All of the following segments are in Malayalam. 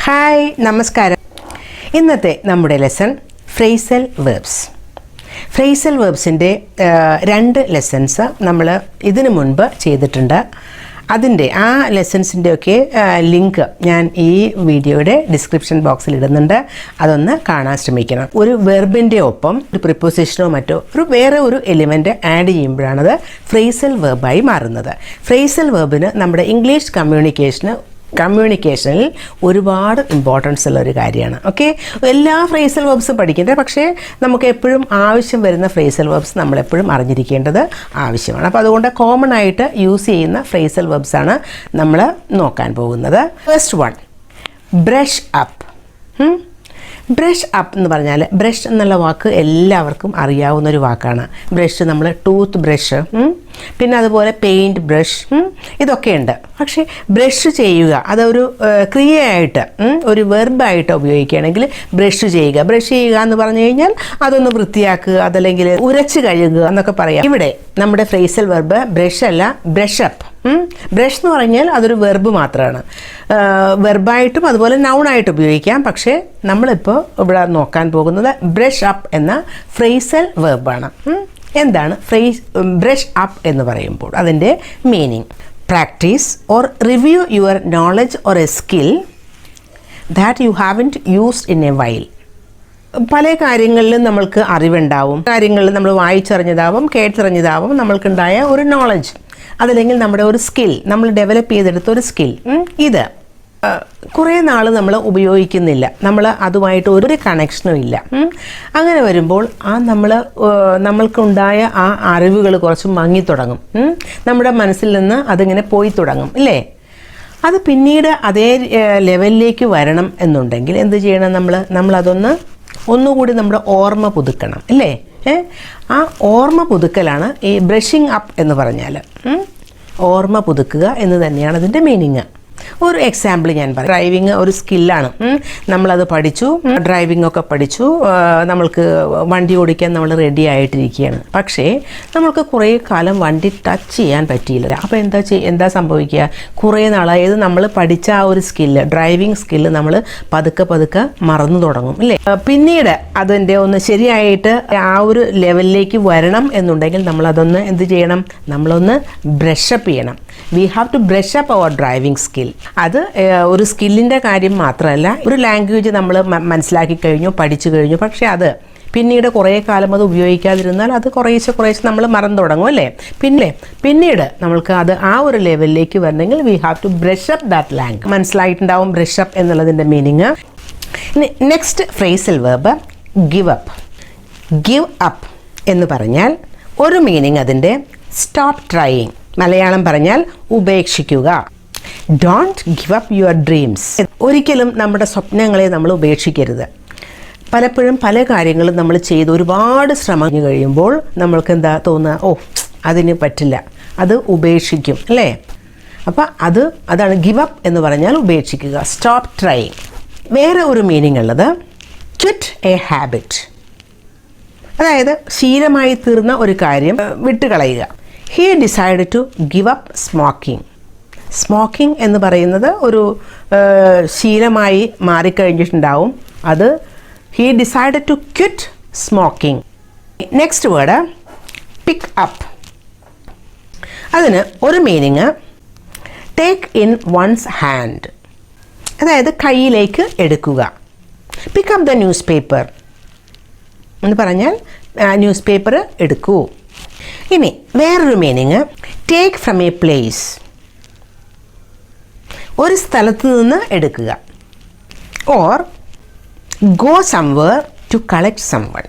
ഹായ് നമസ്കാരം. ഇന്നത്തെ നമ്മുടെ ലെസൺ ഫ്രേസൽ വെർബ്സ്. ഫ്രേസൽ വെർബ്സിൻ്റെ 2 ലെസൺസ് നമ്മൾ ഇതിനു മുൻപ് ചെയ്തിട്ടുണ്ട്. അതിൻ്റെ ആ ലെസൺസിൻ്റെയൊക്കെ ലിങ്ക് ഞാൻ ഈ വീഡിയോയുടെ ഡിസ്ക്രിപ്ഷൻ ബോക്സിൽ ഇടുന്നുണ്ട്. അതൊന്ന് കാണാൻ ശ്രമിക്കണം. ഒരു വെർബിൻ്റെ ഒപ്പം ഒരു പ്രിപ്പോസിഷനോ മറ്റോ വേറെ ഒരു എലിമെൻറ്റ് ആഡ് ചെയ്യുമ്പോഴാണത് ഫ്രേസൽ വെർബായി മാറുന്നത്. ഫ്രേസൽ വെർബിന് നമ്മുടെ ഇംഗ്ലീഷ് കമ്മ്യൂണിക്കേഷനിൽ ഒരുപാട് ഇമ്പോർട്ടൻസ് ഉള്ള ഒരു കാര്യമാണ്. ഓക്കെ, എല്ലാ ഫ്രേസൽ വെർബ്സും പഠിക്കേണ്ടത്, പക്ഷേ നമുക്ക് എപ്പോഴും ആവശ്യം വരുന്ന ഫ്രേസൽ വെർബ്സ് നമ്മളെപ്പോഴും അറിഞ്ഞിരിക്കേണ്ടത് ആവശ്യമാണ്. അപ്പോൾ അതുകൊണ്ട് കോമൺ ആയിട്ട് യൂസ് ചെയ്യുന്ന ഫ്രേസൽ വെർബ്സാണ് നമ്മൾ നോക്കാൻ പോകുന്നത്. First one, brush up. Brush up എന്ന് പറഞ്ഞാൽ, ബ്രഷ് എന്നുള്ള വാക്ക് എല്ലാവർക്കും അറിയാവുന്നൊരു വാക്കാണ്. ബ്രഷ് നമ്മൾ ടൂത്ത് ബ്രഷ്, പിന്നെ അതുപോലെ പെയിൻറ്റ് ബ്രഷ്, ഇതൊക്കെയുണ്ട്. പക്ഷേ ബ്രഷ് ചെയ്യുക അതൊരു ക്രിയയായിട്ട് ഒരു വെർബായിട്ട് ഉപയോഗിക്കുകയാണെങ്കിൽ ബ്രഷ് ചെയ്യുക. ബ്രഷ് ചെയ്യുക എന്ന് പറഞ്ഞു കഴിഞ്ഞാൽ അതൊന്ന് വൃത്തിയാക്കുക, അതല്ലെങ്കിൽ ഉരച്ച് കഴുകുക എന്നൊക്കെ പറയാം. ഇവിടെ നമ്മുടെ ഫ്രേസൽ വെർബ് ബ്രഷ് അല്ല, ബ്രഷ് അപ്പ്. ബ്രഷ് എന്ന് പറഞ്ഞാൽ അതൊരു വെർബ് മാത്രമാണ്. വെർബായിട്ടും അതുപോലെ നൗണായിട്ട് ഉപയോഗിക്കാം. പക്ഷേ നമ്മളിപ്പോൾ ഇവിടെ നോക്കാൻ പോകുന്നത് ബ്രഷ് അപ്പ് എന്ന ഫ്രേസൽ വെർബാണ്. എന്താണ് ബ്രഷ് അപ്പ് എന്ന് പറയുമ്പോൾ അതിൻ്റെ meaning? Practice or review your knowledge or A skill that you haven't used in A while. പല കാര്യങ്ങളിലും നമ്മൾക്ക് അറിവുണ്ടാവും. കാര്യങ്ങളിൽ നമ്മൾ വായിച്ചറിഞ്ഞതാവും, കേട്ടറിഞ്ഞതാവും നമ്മൾക്കുണ്ടായ ഒരു നോളജ്, അതല്ലെങ്കിൽ നമ്മുടെ ഒരു സ്കിൽ, നമ്മൾ ഡെവലപ്പ് ചെയ്തെടുത്ത ഒരു സ്കിൽ. ഇത് കുറേ നാൾ നമ്മൾ ഉപയോഗിക്കുന്നില്ല, നമ്മൾ അതുമായിട്ട് ഒരു കണക്ഷനും ഇല്ല. അങ്ങനെ വരുമ്പോൾ നമ്മൾക്കുണ്ടായ ആ അറിവുകൾ കുറച്ച് മങ്ങിത്തുടങ്ങും. നമ്മുടെ മനസ്സിൽ നിന്ന് അതിങ്ങനെ പോയി തുടങ്ങും, ഇല്ലേ? അത് പിന്നീട് അതേ ലെവലിലേക്ക് വരണം എന്നുണ്ടെങ്കിൽ എന്ത് ചെയ്യണം? ഒന്നുകൂടി നമ്മുടെ ഓർമ്മ പുതുക്കണം, അല്ലേ? ആ ഓർമ്മ പുതുക്കലാണ് ഈ ബ്രഷിങ് അപ്പ് എന്ന് പറഞ്ഞാൽ. ഓർമ്മ പുതുക്കുക എന്ന് തന്നെയാണ് അതിൻ്റെ മീനിങ്. ഒരു എക്സാമ്പിൾ ഞാൻ പറയാം. ഡ്രൈവിങ് ഒരു സ്കില്ലാണ്. നമ്മളത് പഠിച്ചു, ഡ്രൈവിംഗ് ഒക്കെ പഠിച്ചു, നമ്മൾക്ക് വണ്ടി ഓടിക്കാൻ നമ്മൾ റെഡി ആയിട്ടിരിക്കുകയാണ്. പക്ഷേ നമ്മൾക്ക് കുറേ കാലം വണ്ടി ടച്ച് ചെയ്യാൻ പറ്റിയില്ല. അപ്പോൾ എന്താ സംഭവിക്കുക? കുറേ നാളായത് നമ്മൾ പഠിച്ച ആ ഒരു സ്കില്ല്, ഡ്രൈവിംഗ് സ്കില്ല് നമ്മൾ പതുക്കെ മറന്നു തുടങ്ങും, അല്ലേ? പിന്നീട് അതിൻ്റെ ഒന്ന് ശരിയായിട്ട് ആ ഒരു ലെവലിലേക്ക് വരണം എന്നുണ്ടെങ്കിൽ നമ്മളതൊന്ന് എന്ത് ചെയ്യണം? നമ്മളൊന്ന് ബ്രഷപ്പ് ചെയ്യണം. We have to brush up our driving skill. അത് ഒരു സ്കില്ലിൻ്റെ കാര്യം മാത്രമല്ല, ഒരു ലാംഗ്വേജ് നമ്മൾ മനസ്സിലാക്കി കഴിഞ്ഞു, പഠിച്ചു കഴിഞ്ഞു, പക്ഷേ അത് പിന്നീട് കുറേ കാലം അത് ഉപയോഗിക്കാതിരുന്നാൽ അത് കുറേശ്ശെ നമ്മൾ മറന്നു തുടങ്ങും, അല്ലേ? പിന്നീട് നമ്മൾക്ക് അത് ആ ഒരു ലെവലിലേക്ക് വരണമെങ്കിൽ we have to brush up that language. മനസ്സിലായിട്ടുണ്ടാവും ബ്രഷ് അപ്പ് എന്നുള്ളതിൻ്റെ meaning. Next phrasal verb give up. Give up എന്ന് പറഞ്ഞാൽ ഒരു മീനിങ് അതിൻ്റെ സ്റ്റോപ്പ് ട്രൈയിങ്. മലയാളം പറഞ്ഞാൽ ഉപേക്ഷിക്കുക. Don't give up your dreams. ഒരിക്കലും നമ്മുടെ സ്വപ്നങ്ങളെ നമ്മൾ ഉപേക്ഷിക്കരുത്. പലപ്പോഴും പല കാര്യങ്ങളും നമ്മൾ ചെയ്ത് ഒരുപാട് ശ്രമം കഴിയുമ്പോൾ നമ്മൾക്ക് എന്താ തോന്നുക? അതിന് പറ്റില്ല, അത് ഉപേക്ഷിക്കും, അല്ലേ? അപ്പം അതാണ് ഗിവ് അപ്പ് എന്ന് പറഞ്ഞാൽ ഉപേക്ഷിക്കുക, സ്റ്റോപ്പ് ട്രൈയിങ്. വേറെ ഒരു മീനിങ് ഉള്ളത് ക്വിറ്റ് എ ഹാബിറ്റ്. അതായത് ശീലമായി തീർന്ന ഒരു കാര്യം വിട്ടുകളയുക. He decide to give up smoking. Smoking എന്ന് പറയുന്നത് ഒരു ശീലമായി മാറിക്കഴിഞ്ഞിട്ടുണ്ടാവും. അത് he decide to quit smoking. Next word pick up. അതിന് ഒരു meaning take in one's hand. അതായത് കയ്യിലേക്ക് എടുക്കുക. Pick up the news paper എന്ന് പറഞ്ഞാൽ ന്യൂസ് പേപ്പർ എടുക്കൂ. ഇനി വേറൊരു meaning take from a place. ഒരു സ്ഥലത്ത് നിന്ന് എടുക്കുക. Or go somewhere to collect someone.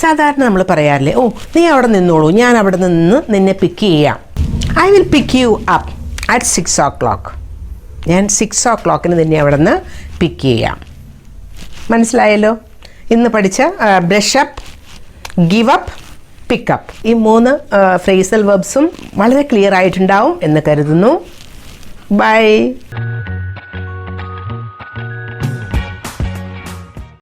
സാധാരണ നമ്മൾ പറയാറില്ലേ, നീ അവിടെ നിന്നോളൂ, ഞാൻ അവിടെ നിന്ന് നിന്നെ പിക്ക് ചെയ്യാം. I will pick U up at 6 o'clock. ഞാൻ 6 o'clock നിന്നെ അവിടെ നിന്ന് പിക്ക് ചെയ്യാം. മനസ്സിലായല്ലോ? ഇന്ന് പഠിച്ച brush up, give up, pickup, ഈ 3 ഫ്രേസൽ വെർബ്സും വളരെ ക്ലിയർ ആയിട്ടുണ്ടാവും എന്ന് കരുതുന്നു. ബൈ.